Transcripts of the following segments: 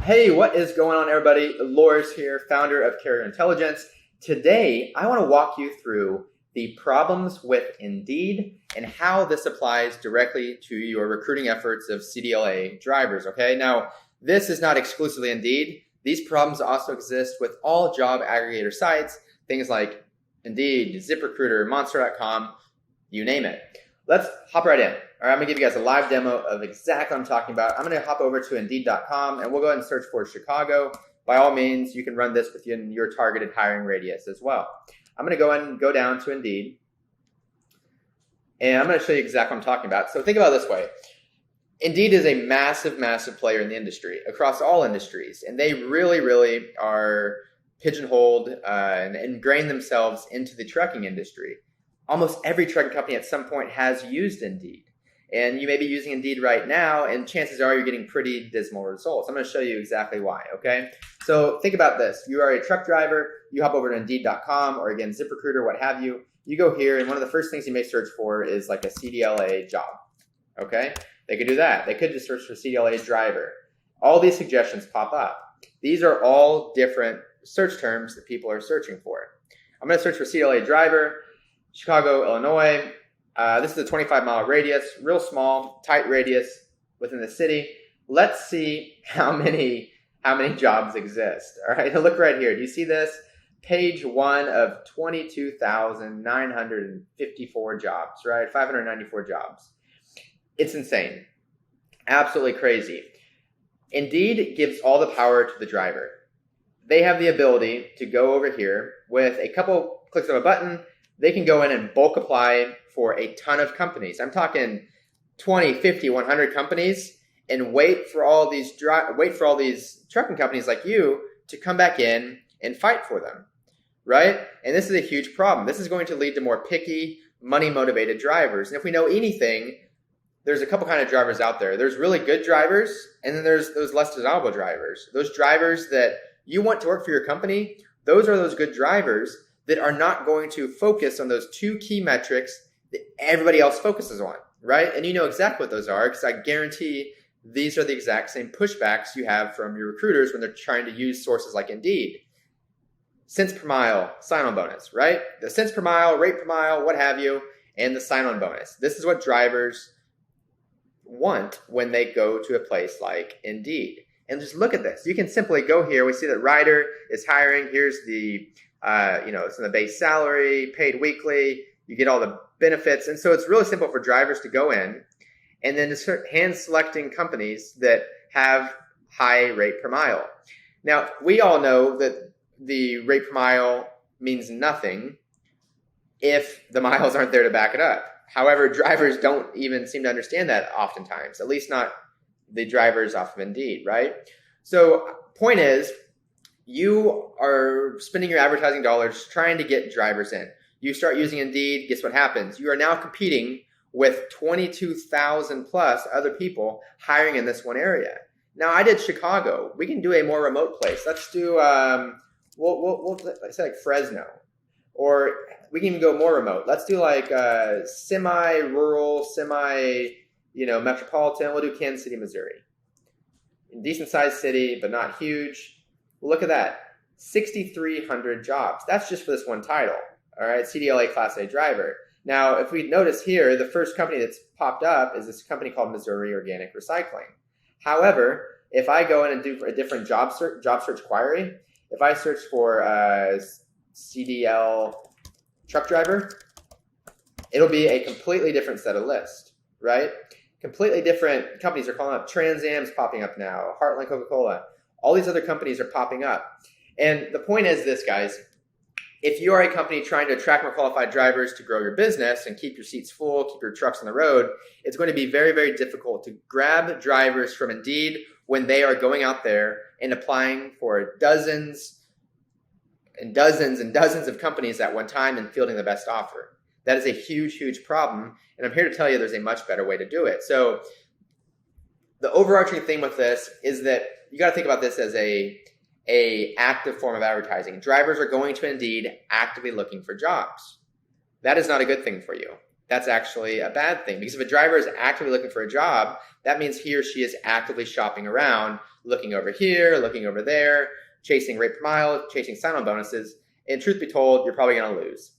Hey, what is going on, everybody? Loris here, founder of Carrier Intelligence. Today, I want to walk you through the problems with Indeed and how this applies directly to your recruiting efforts of CDLA drivers, okay? Now, this is not exclusively Indeed. These problems also exist with all job aggregator sites, things like Indeed, ZipRecruiter, Monster.com, you name it. Let's hop right in. All right, I'm gonna give you guys a live demo of exactly what I'm talking about. I'm gonna hop over to Indeed.com and we'll go ahead and search for Chicago. By all means, you can run this within your targeted hiring radius as well. I'm gonna go and go down to Indeed and I'm gonna show you exactly what I'm talking about. So think about it this way. Indeed is a massive, massive player in the industry, across all industries, and they really are pigeonholed and ingrained themselves into the trucking industry. Almost every trucking company at some point has used Indeed. And you may be using Indeed right now, and chances are you're getting pretty dismal results. I'm going to show you exactly why, okay? So think about this. You are a truck driver. You hop over to Indeed.com or, again, ZipRecruiter, what have you. You go here, and one of the first things you may search for is like a CDLA job, okay? They could do that. They could just search for CDLA driver. All these suggestions pop up. These are all different search terms that people are searching for. I'm going to search for CDLA driver, Chicago, Illinois. This is a 25-mile radius, real small, tight radius within the city. Let's see how many jobs exist. All right, look right here. Do you see this? Page 1 of 22,954 jobs, right? 594 jobs. It's insane. Absolutely crazy. Indeed gives all the power to the driver. They have the ability to go over here with a couple clicks of a button. They can go in and bulk apply for a ton of companies. I'm talking 20, 50, 100 companies, and wait for all these trucking companies like you to come back in and fight for them, right? And this is a huge problem. This is going to lead to more picky, money-motivated drivers. And if we know anything, there's a couple kind of drivers out there. There's really good drivers, and then there's those less desirable drivers. Those drivers that you want to work for your company, those are those good drivers that are not going to focus on those two key metrics that everybody else focuses on, right? And you know exactly what those are, because I guarantee these are the exact same pushbacks you have from your recruiters when they're trying to use sources like Indeed. Cents per mile, sign-on bonus, right? The cents per mile, rate per mile, what have you, and the sign-on bonus. This is what drivers want when they go to a place like Indeed. And just look at this. You can simply go here. We see that Ryder is hiring. Here's the it's in the base salary, paid weekly, you get all the benefits. And so it's really simple for drivers to go in and then just start hand selecting companies that have high rate per mile. Now, we all know that the rate per mile means nothing if the miles aren't there to back it up. However, drivers don't even seem to understand that oftentimes, at least not the drivers off of Indeed, right? So point is, you are spending your advertising dollars trying to get drivers in. You start using Indeed, guess what happens? You are now competing with 22,000 plus other people hiring in this one area. Now, I did Chicago. We can do a more remote place. Let's do, we'll say like Fresno. Or we can even go more remote. Let's do like semi-rural, metropolitan. We'll do Kansas City, Missouri. Decent sized city, but not huge. Look at that, 6,300 jobs. That's just for this one title, all right, CDLA Class A driver. Now, if we notice here, the first company that's popped up is this company called Missouri Organic Recycling. However, if I go in and do a different job search query, if I search for CDL truck driver, it'll be a completely different set of lists, right? Completely different companies are calling up. Trans Am's popping up now, Heartland Coca-Cola. All these other companies are popping up. And the point is this, guys. If you are a company trying to attract more qualified drivers to grow your business and keep your seats full, keep your trucks on the road, it's going to be very, very difficult to grab drivers from Indeed when they are going out there and applying for dozens and dozens and dozens of companies at one time and fielding the best offer. That is a huge, huge problem. And I'm here to tell you there's a much better way to do it. So the overarching theme with this is that you got to think about this as a active form of advertising. Drivers are going to Indeed actively looking for jobs. That is not a good thing for you. that's actually a bad thing. Because if a driver is actively looking for a job, that means he or she is actively shopping around, looking over here, looking over there, chasing rate per mile, chasing sign-on bonuses. And truth be told, you're probably going to lose.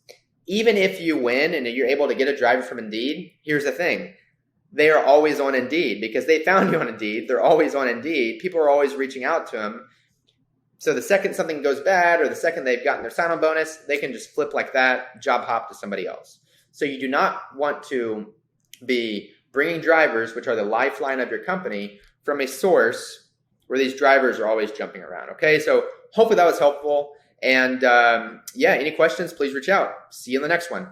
Even if you win and you're able to get a driver from Indeed, here's the thing. They are always on Indeed because they found you on Indeed. They're always on Indeed. People are always reaching out to them. So the second something goes bad or the second they've gotten their sign-on bonus, they can just flip like that, job hop to somebody else. So you do not want to be bringing drivers, which are the lifeline of your company, from a source where these drivers are always jumping around. Okay, so hopefully that was helpful. And any questions, please reach out. See you in the next one.